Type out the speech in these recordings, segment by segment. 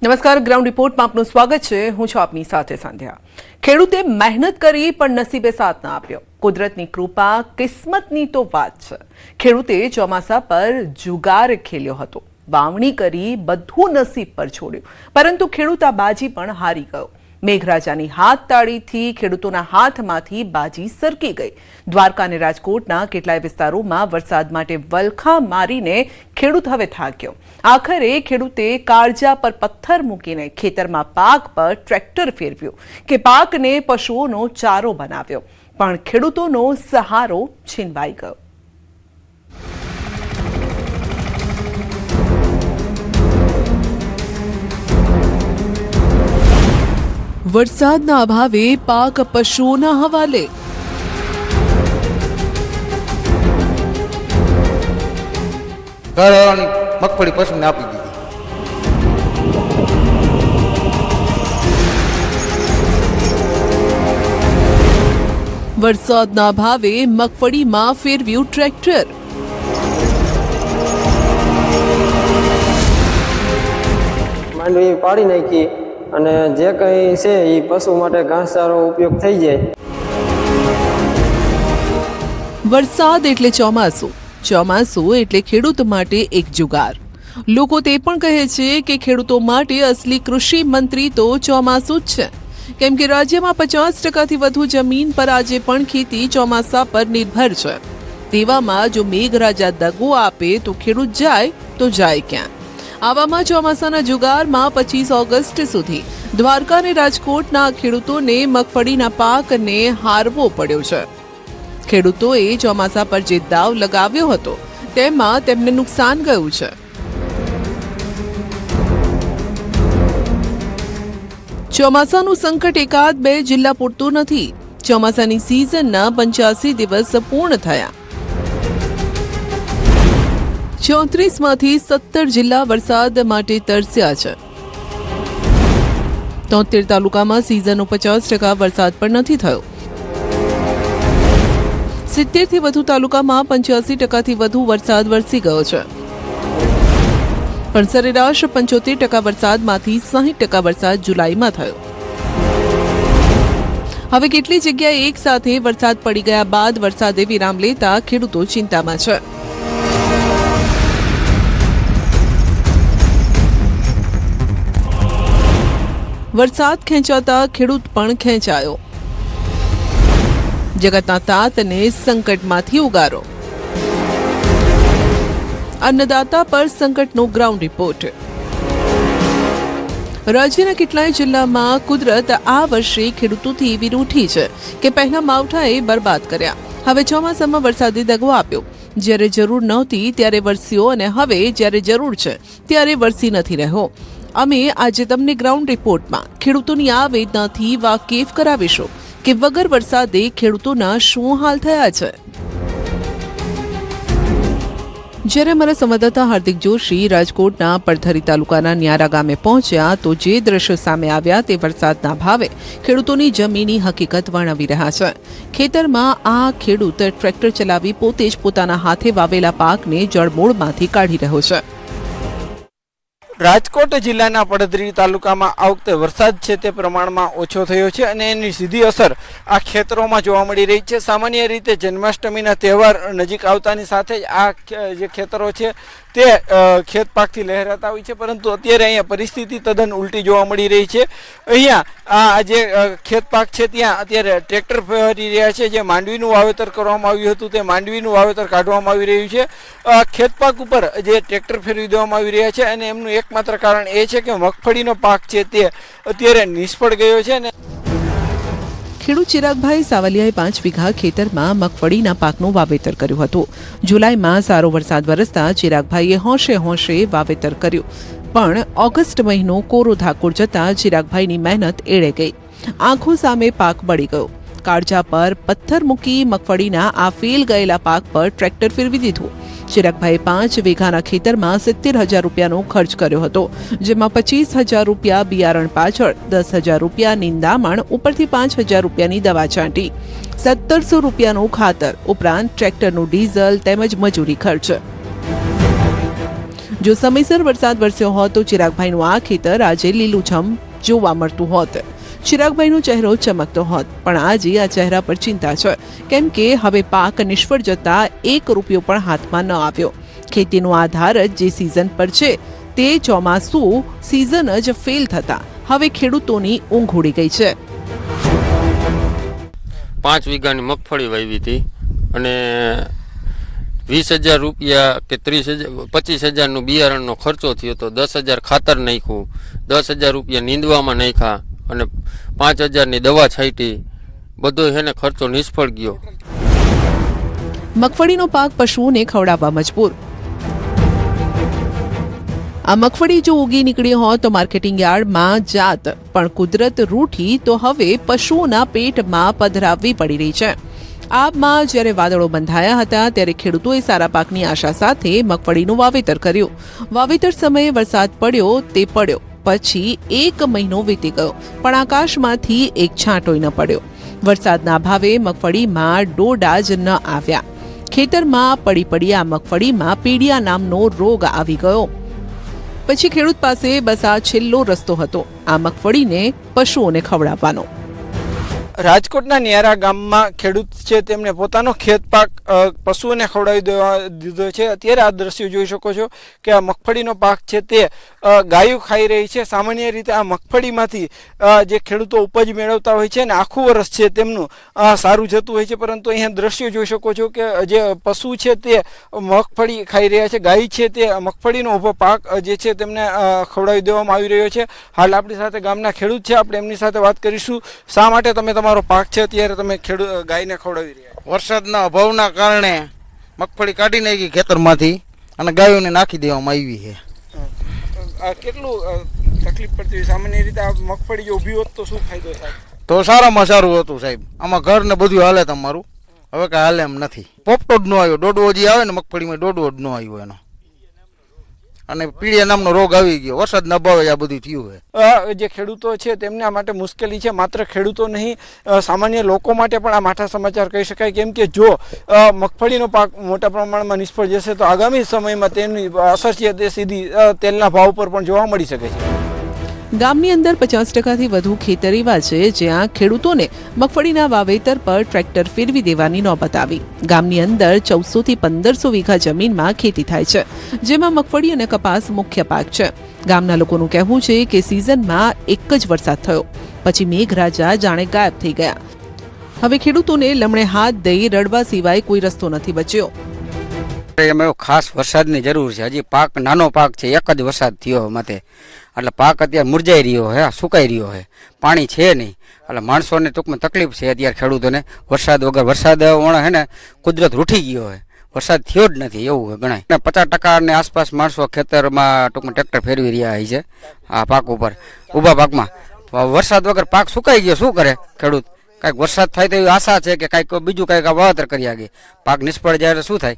નમસ્કાર, ગ્રાઉન્ડ રિપોર્ટમાં આપનું સ્વાગત છે. હું છું આપની સાથે સંધ્યા. ખેડૂતે મહેનત કરી પણ નસીબે સાથ ન આપ્યો. કુદરતની કૃપા, કિસ્મતની તો વાત છે. ખેડૂતે ચોમાસા પર જુગાર ખેલ્યો હતો. વાવણી કરી બધું નસીબ પર છોડ્યું, પરંતુ ખેડૂત આ બાજી પણ હારી ગયો. મેઘરાજાની હાથ તાળીથી ખેડૂતોના હાથમાંથી બાજી સરકી ગઈ. દ્વારકા અને રાજકોટના કેટલાય વિસ્તારોમાં વરસાદ માટે વલખા મારીને ખેડૂત હવે થાક્યો. આખરે ખેડૂતે કાળજા પર પથ્થર મૂકીને ખેતરમાં પાક પર ટ્રેક્ટર ફેરવ્યું કે પાકને પશુઓનો ચારો બનાવ્યો, પણ ખેડૂતોનો સહારો છીનવાઈ ગયો. વરસાદના અભાવે પાક પશુઓના હવાલે. ઘરવાળાની મગફળી પશુને આપી દીધી. વરસાદના અભાવે મગફળીમાં ફેરવ્યું ટ્રેક્ટર. માંડવી પાડી નાખી અને જે કંઈ છે એ પશુ માટે ઘાસચારો ઉપયોગ થઈ જાય. વરસાદ એટલે ચોમાસું, ચોમાસું એટલે ખેડૂત માટે એક જુગાર. લોકો તે પણ કહે છે કે ખેડૂતો માટે અસલી કૃષિ મંત્રી તો ચોમાસું જ છે, કેમ કે રાજ્યમાં 50%થી વધુ જમીન પર આજે પણ ખેતી ચોમાસા પર નિર્ભર છે. તેવામાં જો મેઘરાજા દગો આપે તો ખેડૂત જાય તો જાય ક્યાં? આવામાં ચોમાસાના જુગારમાં 25 ઓગસ્ટ સુધી દ્વારકા અને રાજકોટના ખેડૂતોને મગફળીના પાકને હારવો પડ્યો છે. ખેડૂતોએ ચોમાસા પર જે દાવ લગાવ્યો હતો તેમાં તેમને નુકસાન ગયું છે. ચોમાસાનું સંકટ એકાદ બે જિલ્લા પૂરતું નથી. ચોમાસાની સિઝનના 85 દિવસ પૂર્ણ થયા. 34માંથી 17 જિલ્લા વરસાદ માટે તરસ્યા છે. 73 તાલુકામાં સિઝનનો 50% વરસાદ પણ નથી થયો. 70થી વધુ તાલુકામાં 85%થી વધુ વરસાદ વરસી ગયો છે. પણ સરેરાશ 75% વરસાદમાંથી 60% વરસાદ જુલાઈમાં થયો. હવે કેટલી જગ્યાએ એક સાથે વરસાદ પડી ગયા બાદ વરસાદે વિરામ લેતા ખેડૂતો ચિંતામાં છે. વરસાદ ખેંચાતા ખેડૂત પણ ખેંચાયો. જગતના તાતને સંકટમાંથી ઉગારો. અન્નદાતા પર સંકટનો ગ્રાઉન્ડ રિપોર્ટ. રાજ્યના કેટલાય જિલ્લામાં કુદરત આ વર્ષે ખેડૂતોથી એવી રૂઠી છે કે પહેલા માવઠાએ બરબાદ કર્યા. હવે ચોમાસામાં વરસાદે દગો આપ્યો. જ્યારે જરૂર નહોતી ત્યારે વરસ્યો અને હવે જ્યારે જરૂર છે ત્યારે વરસી નથી રહ્યો. અમે આજે તમને ગ્રાઉન્ડ રિપોર્ટમાં ખેડૂતોની આ વેદનાથી વાકેફ કરાવીશું કે વગર વરસાદે ખેડૂતોના શું હાલ થયા છે. જ્યારે અમારા સંવાદદાતા હાર્દિક જોશી રાજકોટના પડધરી તાલુકાના ન્યારા ગામે પહોંચ્યા તો જે દ્રશ્યો સામે આવ્યા તે વરસાદના ભાવે ખેડૂતોની જમીની હકીકત વર્ણવી રહ્યા છે. ખેતરમાં આ ખેડૂત ટ્રેક્ટર ચલાવી પોતે જ પોતાના હાથે વાવેલા પાકને જળમૂળમાંથી કાઢી રહ્યો છે. રાજકોટ જિલ્લાના પડધરી તાલુકામાં આ વખતે વરસાદ છે તે પ્રમાણમાં ઓછો થયો છે અને એની સીધી અસર આ ખેતરોમાં જોવા મળી રહી છે. સામાન્ય રીતે જન્માષ્ટમીના તહેવાર નજીક આવતાની સાથે જ આ જે ખેતરો છે તે ખેત પાકથી લહેરાતા હોય છે, પરંતુ અત્યારે અહીંયા પરિસ્થિતિ તદ્દન ઉલટી જોવા મળી રહી છે. અહીંયા આ જે ખેત પાક છે ત્યાં અત્યારે ટ્રેક્ટર ફેરવી રહ્યા છે. જે માંડવીનું વાવેતર કરવામાં આવ્યું હતું તે માંડવીનું વાવેતર કાઢવામાં આવી રહ્યું છે. ખેત પાક ઉપર જે ટ્રેક્ટર ફેરવી દેવામાં આવી રહ્યા છે અને એમનું એકમાત્ર કારણ એ છે કે મગફળીનો પાક છે તે અત્યારે નિષ્ફળ ગયો છે. ને ખેડૂત ચિરાગભાઈ સાવલિયાએ 5 વીઘા ખેતરમાં મગફળીના પાકનું વાવેતર કર્યું હતું. જુલાઈમાં સારો વરસાદ વરસતા ચિરાગભાઈએ હોંશે વાવેતર કર્યું, પણ ઓગસ્ટ મહિનો કોરો ધાકોર જતા ચિરાગભાઈની મહેનત એળે ગઈ. આંખો સામે પાક બળી ગયો. કાળજા પર પથ્થર મૂકી મગફળીના આ ફેલ ગયેલા પાક પર ટ્રેક્ટર ફેરવી દીધું. ચિરાગભાઈએ 5 વીઘાના ખેતરમાં 70,000 રૂપિયાનો ખર્ચ કર્યો હતો, જેમાં 25,000 રૂપિયા બિયારણ પાછળ, 10,000 રૂપિયા નિંદામણ, ઉપરથી 5,000 રૂપિયાની દવા છાંટી, 1,700 રૂપિયાનું ખાતર ઉપરાંત ટ્રેક્ટરનું ડીઝલ તેમજ મજૂરી ખર્ચ. જો સમયસર વરસાદ વરસ્યો હોત તો ચિરાગભાઈનું આ ખેતર આજે લીલુંછમ જોવા મળતું હોત. ચિરાગભાઈનો ચહેરો ચમકતો હોત, પણ આજે આ ચહેરા પર ચિંતા છે, કેમ કે હવે પાક નિષ્ફળ જતા 1 રૂપિયો પણ હાથમાં ન આવ્યો. ખેતીનો આધાર જ જે સિઝન પર છે તે ચોમાસું સિઝન જ ફેલ થતા હવે ખેડૂતોની ઊંઘ ઉડી ગઈ છે. 5 વીઘાની મગફળી વાવી હતી અને 20,000 રૂપિયા કે 25,000નું બિયારણનો ખર્ચો થયો હતો. 10,000 ખાતર નાખ્યું, 10,000 રૂપિયા નીંદવામાં નાખ્યા અને 5,000ની દવા છાંટી. બધો એને ખર્ચો નિષ્ફળ ગયો. મગફળીનો પાક પશુઓને ખવડાવવા મજબૂર. આ મગફળી જો ઉગી નીકળી હોત તો માર્કેટિંગ યાર્ડમાં જાત, પણ કુદરત રૂઠી તો હવે પશુઓના પેટમાં પધરાવવી પડી રહી છે. આબમાં જ્યારે વાદળો બંધાયા હતા ત્યારે ખેડૂતોએ સારા પાકની આશા સાથે મગફળીનું વાવેતર કર્યું. વાવેતર સમયે વરસાદ પડ્યો તે પડ્યો, પછી 1 મહિનો વીતી ગયો, પણ આકાશમાંથી એક છાંટોય ન પડ્યો. વરસાદના અભાવે મગફળીમાં ડોડા જ ન આવ્યા. ખેતરમાં પડી આ મગફળીમાં પીડિયા નામનો રોગ આવી ગયો. પછી ખેડૂત પાસે બસ આ છેલ્લો રસ્તો હતો, આ મગફળીને પશુઓને ખવડાવવાનો. રાજકોટના ન્યારા ગામમાં ખેડૂત છે, તેમણે પોતાનો ખેત પાક પશુઓને ખવડાવી દીધો છે. અત્યારે આ દ્રશ્યો જોઈ શકો છો કે આ મગફળીનો પાક છે તે ગાયો ખાઈ રહી છે. સામાન્ય રીતે આ મગફળીમાંથી જે ખેડૂતો ઉપજ મેળવતા હોય છે ને આખું વર્ષ છે તેમનું સારું જતું હોય છે, પરંતુ અહીંયા દ્રશ્યો જોઈ શકો છો કે જે પશુ છે તે મગફળી ખાઈ રહ્યા છે. ગાય છે તે મગફળીનો ઊભો પાક જે છે તેમને ખવડાવી દેવામાં આવી રહ્યો છે. હાલ આપણી સાથે ગામના ખેડૂત છે, આપણે એમની સાથે વાત કરીશું. શા માટે તમારો પાક છે અત્યારે તમે ગાયને ખવડાવી રહ્યા? વરસાદના અભાવના કારણે મગફળી કાઢી નાખી ખેતરમાંથી અને ગાયોને નાખી દેવામાં આવી છે. કેટલું તકલીફ પડતી હોય? સામાન્ય રીતે આ મગફળી જો ઊભી હોત તો શું ફાયદો થાય? તો સારામાં સારું હતું સાહેબ. આમાં ઘર ને બધું હાલે તમારું, હવે કાંઈ હાલે એમ નથી. પોપટો જ ન આવ્યો, ડોડવો જે આવે ને મગફળીમાં ડોડવો જ ન આવ્યો એનો, અને પીડિયા નામનો રોગ આવી ગયો. વરસાદના અભાવે આ બધું થયું છે. જે ખેડૂતો છે તેમના માટે મુશ્કેલી છે. માત્ર ખેડૂતો નહીં, સામાન્ય લોકો માટે પણ આ માઠા સમાચાર કહી શકાય, કેમ કે જો મગફળીનો પાક મોટા પ્રમાણમાં નિષ્ફળ જશે તો આગામી સમયમાં તેની અસર છે તે સીધી તેલના ભાવ પર પણ જોવા મળી શકે છે. ગામની અંદર 50%થી વધુ ખેતર એવા છે જ્યાં ખેડૂતોને મગફળીના વાવેતર પર ટ્રેક્ટર ફેરવી દેવાની નોબત આવી. ગામની અંદર 1400 થી 1500 વીઘા જમીનમાં ખેતી થાય છે, જેમાં મગફળી અને કપાસ મુખ્ય પાક છે. ગામના લોકોનું કહેવું છે કે સિઝનમાં એક જ વરસાદ થયો, પછી મેઘરાજા જાણે ગાયબ થઈ ગયા. હવે ખેડૂતોને લમણે હાથ દઈ રડવા સિવાય કોઈ રસ્તો નથી બચ્યો. એમાં ખાસ વરસાદની જરૂર છે. હજી પાક નાનો પાક છે, એક જ વરસાદ થયો માટે એટલે પાક અત્યારે મુરઝાઈ રહ્યો છે, સુકાઈ રહ્યો છે, પાણી છે નહીં. એટલે માણસોને ટૂંકમાં તકલીફ છે અત્યારે ખેડૂતોને. વરસાદ વગર વરસાદ છે ને કુદરત રૂઠી ગયો છે, વરસાદ થયો જ નથી એવું ગણાય. 50% ની આસપાસ માણસો ખેતરમાં ટૂંકમાં ટ્રેક્ટર ફેરવી રહ્યા છે આ પાક ઉપર, ઊભા પાકમાં. વરસાદ વગર પાક સુકાઈ ગયો, શું કરે ખેડૂત? કાંઈક વરસાદ થાય તો એવી આશા છે કે કાંઈક બીજું કાંઈક વાવેતર કરી આગે. પાક નિષ્ફળ જાય તો શું થાય?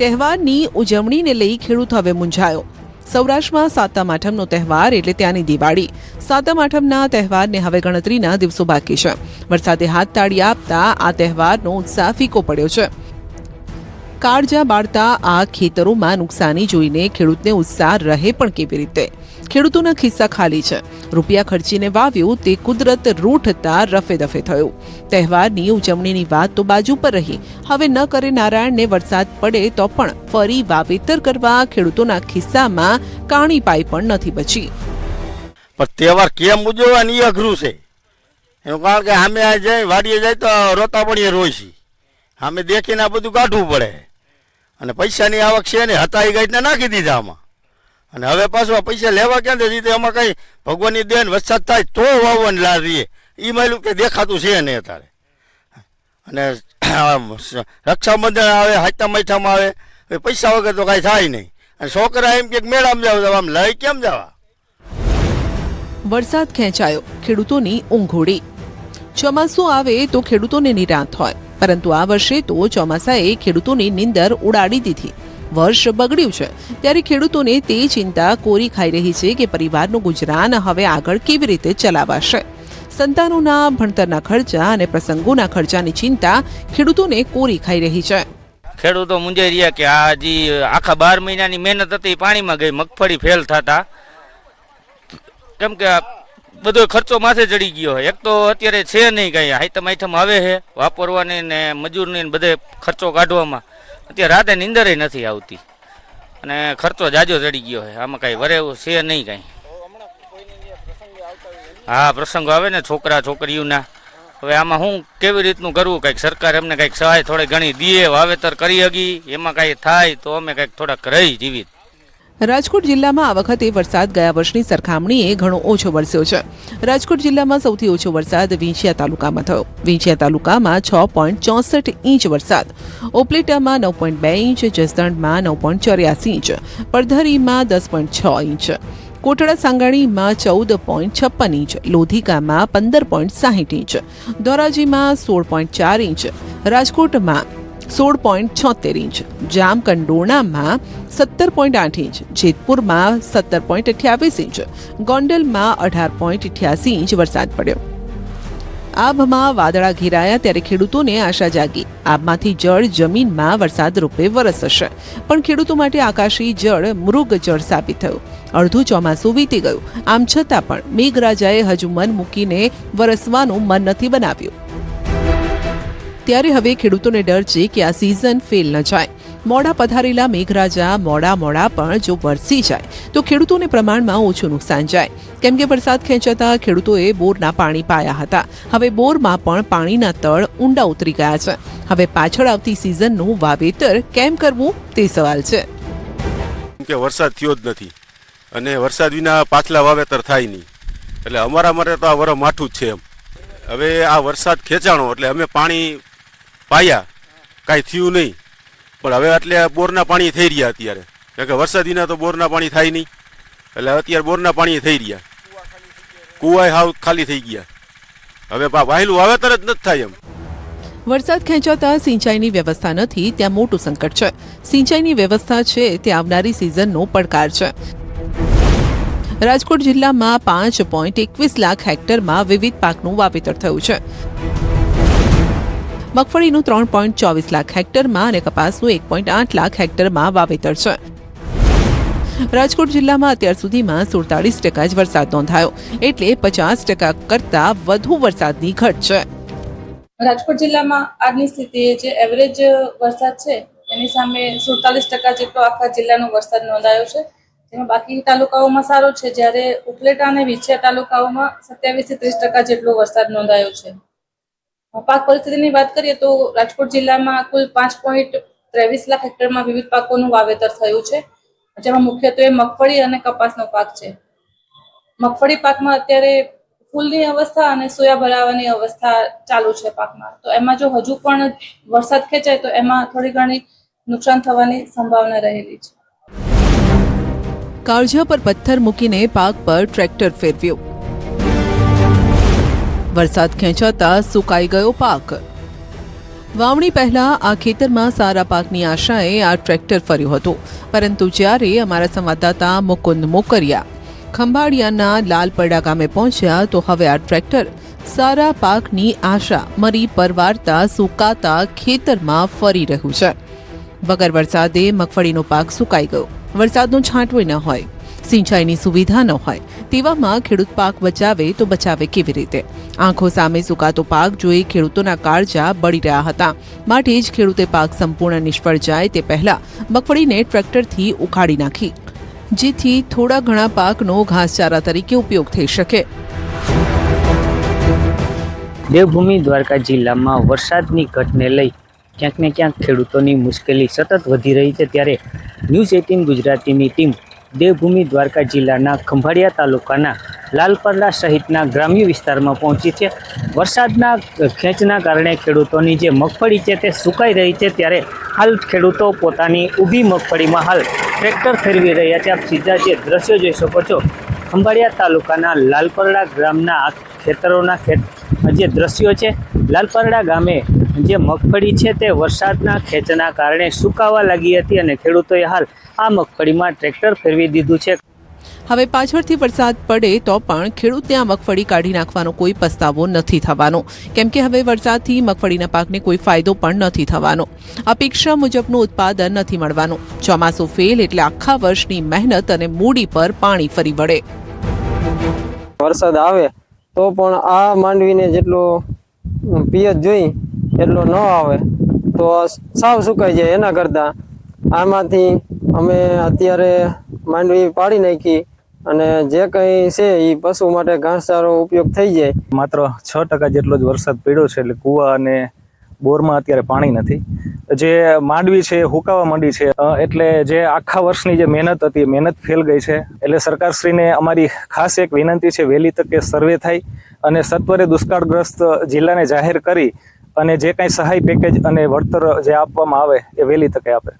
તહેવારની ઉજવણીને લઈ ખેડૂત હવે મૂંઝાયો. સૌરાષ્ટ્રમાં સાતમ આઠમનો તહેવાર એટલે ત્યાંની દિવાળી. સાતમ આઠમના તહેવારને હવે ગણતરીના દિવસો બાકી છે. વરસાદે હાથ તાળી આપતા આ તહેવારનો ઉત્સાહ ફીકો પડ્યો છે. કાળજા બાળતા આ ખેતરોમાં નુકસાની જોઈને ખેડૂતને ઉત્સાહ રહે પણ કેવી રીતે? ખેડૂતોના ખિસ્સા ખાલી છે. રૂપિયા ખર્ચીને વાવ્યું તે કુદરત રૂઠતા રફે દફે થયું. તહેવારની ઉજવણીની વાત તો બાજુ પર રહી. હવે ન કરે નારાયણને વરસાદ પડે તો પણ ફરી વાવેતર કરવા ખેડૂતોના ખિસ્સામાં કાણી પાઈ પણ નથી બચી. પણ તહેવાર કેમ ઉજવવાની અઘરું છે એનું કારણ કે સામે આ જાય વાડીએ જાય તો રોતા પડીએ રોય છે. સામે દેખીને આ બધું કાઢવું પડે અને પૈસાની આવક છે ને હતા એ ગાઈડને નાખી દીધા આમાં. અને હવે પાછું પૈસા લેવા ક્યાં દે રીતે એમાં કઈ ભગવાનની દેન વરસાદ થાય તો વાવવાની લાર રહીએ એ માયલું કે દેખાતું છે નહીં અત્યારે. અને રક્ષાબંધન આવે, હાથા મૈઠામાં આવે, પૈસા વગર તો કાંઈ થાય નહીં. અને છોકરા એમ કે મેળામાં જાવ, આમ લઈ કેમ જવા? વરસાદ ખેંચાયો, ખેડૂતોની ઊંઘ ઉડી. ચોમાસું આવે તો ખેડૂતોને નિરાંત હોય, પરંતુ આ વર્ષે તો ચોમાસાએ ખેડૂતોની નીંદર ઉડાડી દીધી. વર્ષ બગડ્યું છે ત્યારે ખેડૂતોને તે ચિંતા કોરી ખાઈ રહી છે કે પરિવારનું ગુજરાન હવે આગળ કેવી રીતે ચલાવાશે. સંતાનોના ભણતરના ખર્ચા અને પ્રસંગોના ખર્ચાની ચિંતા ખેડૂતોને કોરી ખાઈ રહી છે. ખેડૂતો મૂંઝાઈ રહ્યા કે આ હજી આખા 12 મહિનાની મહેનત હતી પાણીમાં ગઈ, મગફળી ફેલ થતા, કેમ કે બધો ખર્ચો માથે ચડી ગયો હોય. એક તો અત્યારે છે નહીં કઈ, આઈટમ આવે છે વાપરવાની ને મજૂરની ને બધે ખર્ચો કાઢવામાં, અત્યારે રાતે નીંદરે નથી આવતી અને ખર્ચો જાજો ચડી ગયો હોય. આમાં કઈ વરે એવું છે નહીં કઈ. હા, પ્રસંગો આવે ને છોકરા છોકરીઓના. હવે આમાં હું કેવી રીતનું કરવું, કંઈક સરકાર એમને કંઈક સહાય થોડી ઘણી દીએ, વાવેતર કરી હકી, એમાં કંઈ થાય તો અમે કંઈક થોડાક રહી જીવિત. રાજકોટ જિલ્લામાં આ વખતે વરસાદ ગયા વર્ષની સરખામણીએ ઘણો ઓછો વરસ્યો છે. રાજકોટ જિલ્લામાં સૌથી ઓછો વરસાદ વિંછિયા તાલુકામાં થયો. વિંછિયા તાલુકામાં 6.64 ઇંચ વરસાદ, ઉપલેટામાં 9.2 ઇંચ, જસદણમાં 9.84 ઇંચ, પડધરીમાં 10.6 ઇંચ, કોટડા સાંગાણીમાં 14.56 ઇંચ, લોધિકામાં 15.60 ઇંચ, ધોરાજીમાં 16.4 ઇંચ, રાજકોટમાં 16.76 ઇંચ, જામકંડોરણામાં 17.8 ઇંચ, જેતપુરમાં 17.28 ઇંચ, ગોંડલમાં 18.88 ઇંચ વરસાદ પડ્યો. આબમાં વાદળા ઘેરાયા ત્યારે ખેડૂતોને આશા જાગી. આબમાંથી જળ જમીનમાં વરસાદ રૂપે વરસશે, પણ ખેડૂતો માટે આકાશી જળ મૃગ જળ સાબિત થયું. અડધું ચોમાસું વીતી ગયું, આમ છતાં પણ મેઘરાજાએ હજુ મન મૂકીને વરસવાનું મન નથી બનાવ્યું. ત્યારે હવે ખેડૂતોને ડર છે કે આ સિઝન ફેલ ન જાય. મોડા પધારેલા મેઘરાજા મોડા પણ જો વરસી જાય તો ખેડૂતોને પ્રમાણમાં ઓછું નુકસાન જાય, કેમ કે વરસાદ ખેંચાતા ખેડૂતોએ બોરના પાણી પાયા હતા. હવે બોરમાં પણ પાણીના તળ ઊંડા ઉતરી ગયા છે. હવે પાછળ આવતી સિઝનનું વાવેતર કેમ કરવું તે સવાલ છે. કે વરસાદ થયો જ નથી અને વરસાદ વિના પાછલા વાવેતર થાય નહીં, એટલે અમારા માટે તો આ વરસ માઠું જ છે. એમ હવે આ વરસાદ ખેંચાણો એટલે અમે પાણી પાયા, કાંઈ થયું નહીં, પણ હવે એટલે બોરના પાણી થઈ રહ્યા અત્યારે, કારણ કે વરસાદ વિના તો બોરના પાણી થાય નહીં, એટલે અત્યારે બોરના પાણી થઈ રહ્યા, કુવાય હાવ ખાલી થઈ ગયા, હવે વાહેલું વાવેતર જ નથી થાય. એમ વરસાદ ખેંચાતા સિંચાઈની વ્યવસ્થા નથી, ત્યાં મોટું સંકટ છે. સિંચાઈની વ્યવસ્થા છે તે આવનારી સિઝનનો પડકાર છે. રાજકોટ જિલ્લામાં 5.21 લાખ હેક્ટરમાં વિવિધ પાકનું વાવેતર થયું છે. મગફળીનું 3.24 લાખ હેક્ટરમાં અને કપાસનું 1.8 લાખ હેક્ટરમાં વાવેતર છે. રાજકોટ જિલ્લામાં અત્યાર સુધીમાં 47% જ વરસાદ નોંધાયો, એટલે 50% કરતાં વધુ વરસાદની ઘટ છે. રાજકોટ જિલ્લામાં આજની સ્થિતિએ જે એવરેજ વરસાદ છે એની સામે 47% જેટલો આખા જિલ્લાનો વરસાદ નોંધાયો છે, જેમાં બાકી તાલુકાઓમાં સારો છે, જ્યારે ઉપલેટા અને વિંછિયા તાલુકાઓમાં 27 થી 30% જેટલો વરસાદ નોંધાયો છે. પાક પરિસ્થિતિની વાત કરીએ તો રાજકોટ જિલ્લામાં કુલ 5.23 લાખ હેક્ટરમાં વિવિધ પાકોનું વાવેતર થયું છે, જેમાં મુખ્યત્વે મગફળી અને કપાસનો પાક છે. મગફળી પાકમાં અત્યારે ફૂલની અવસ્થા અને સોયા ભરાવાની અવસ્થા ચાલુ છે પાકમાં, તો એમાં જો હજુ પણ વરસાદ ખેંચાય તો એમાં થોડી ઘણી નુકસાન થવાની સંભાવના રહેલી છે. કાળજા પર પથ્થર મૂકીને પાક પર ટ્રેક્ટર ફેરવ્યું. વરસાદ ખેંચાતા સુકાઈ ગયો પાક. વાવણી પહેલા આ ખેતરમાં સારા પાકની આશાએ આ ટ્રેક્ટર ફર્યું હતું, પરંતુ જ્યારે અમારા સંવાદદાતા મુકુંદ મોકરિયા ખંભાળિયાના લાલપરડા ગામે પહોંચ્યા તો હવે આ ટ્રેક્ટર સારા પાકની આશા મરી પરવારતા સુકાતા ખેતરમાં ફરી રહ્યું છે. વગર વરસાદે મગફળીનો પાક સુકાઈ ગયો. વરસાદનો છાંટવો ન હોય, સિંચાઈની સુવિધા ન હોય, તેવામાં ખેડૂત પાક બચાવે તો બચાવે કેવી રીતે? આંખો સામે સુકાતો પાક જોઈ ખેડૂતોના કાળજા બળી રહ્યા હતા. માટે જ ખેડૂતે પાક સંપૂર્ણ નિષ્ફળ જાય તે પહેલા મગફળીને ટ્રેક્ટરથી ઉખાડી નાખી, જેથી થોડા ઘણા પાકનો ઘાસચારા તરીકે ઉપયોગ થઈ શકે. દેવભૂમિ દ્વારકા જિલ્લામાં વરસાદની ઘટને લઈ ક્યાંક ને ક્યાંક ખેડૂતોની મુશ્કેલી સતત વધી રહી છે, ત્યારે ન્યૂઝ 18 ગુજરાતીની ટીમ દેવભૂમિ દ્વારકા જિલ્લાના ખંભાળિયા તાલુકાના લાલપરડા સહિતના ગ્રામ્ય વિસ્તારમાં પહોંચી છે. વરસાદના ખેંચના કારણે ખેડૂતોની જે મગફળી છે તે સુકાઈ રહી છે, ત્યારે હાલ ખેડૂતો પોતાની ઊભી મગફળીમાં હાલ ટ્રેક્ટર ફેરવી રહ્યા છે. આપ સીધા જે દ્રશ્યો જોઈ શકો છો, ખંભાળિયા તાલુકાના લાલપરડા ગ્રામના આ ખેતરોના જે દ્રશ્યો છે. લાલપરડા ગામે જે મગફળી છે તે વરસાદના ખેંચના કારણે સુકાવા લાગી હતી અને ખેડૂતોએ હાલ આ મગફળીમાં ટ્રેક્ટર ફેરવી દીધું છે. હવે પાછળથી વરસાદ પડે તો પણ ખેડૂતને આ મગફળી કાઢી નાખવાનો કોઈ પસ્તાવો નથી થવાનો, કેમ કે હવે વરસાદથી મગફળીના પાકને કોઈ ફાયદો પણ નથી થવાનો. અપેક્ષા મુજબનું ઉત્પાદન નથી મળવાનું. ચોમાસું ફેલ એટલે આખા વર્ષની મહેનત અને મૂડી પર પાણી ફરી વળે. વરસાદ આવે તો પણ આ માંડવીને જેટલો પિયત જોઈ એટલો ન આવે તો સાવ સુકાઈ જાય. એના કરતાં આમાંથી અમે અત્યારે માંડવી પાડી નાખી અને જે કંઈ છે એ પશુ માટે ઘાસચારો ઉપયોગ થઈ જાય. માત્ર 6% જેટલો જ વરસાદ પડ્યો છે, એટલે કૂવા અને બોરમાં અત્યારે પાણી નથી. જે માંડવી છે હુકાવા માંડી છે, એટલે જે આખા વર્ષની જે મહેનત હતી મહેનત ફેલ ગઈ છે. એટલે સરકારશ્રીને અમારી ખાસ એક વિનંતી છે, વહેલી તકે સર્વે થાય અને સત્વરે દુષ્કાળગ્રસ્ત જિલ્લાને જાહેર કરી અને જે કાંઈ સહાય પેકેજ અને વળતર જે આપવામાં આવે એ વહેલી તકે આપે.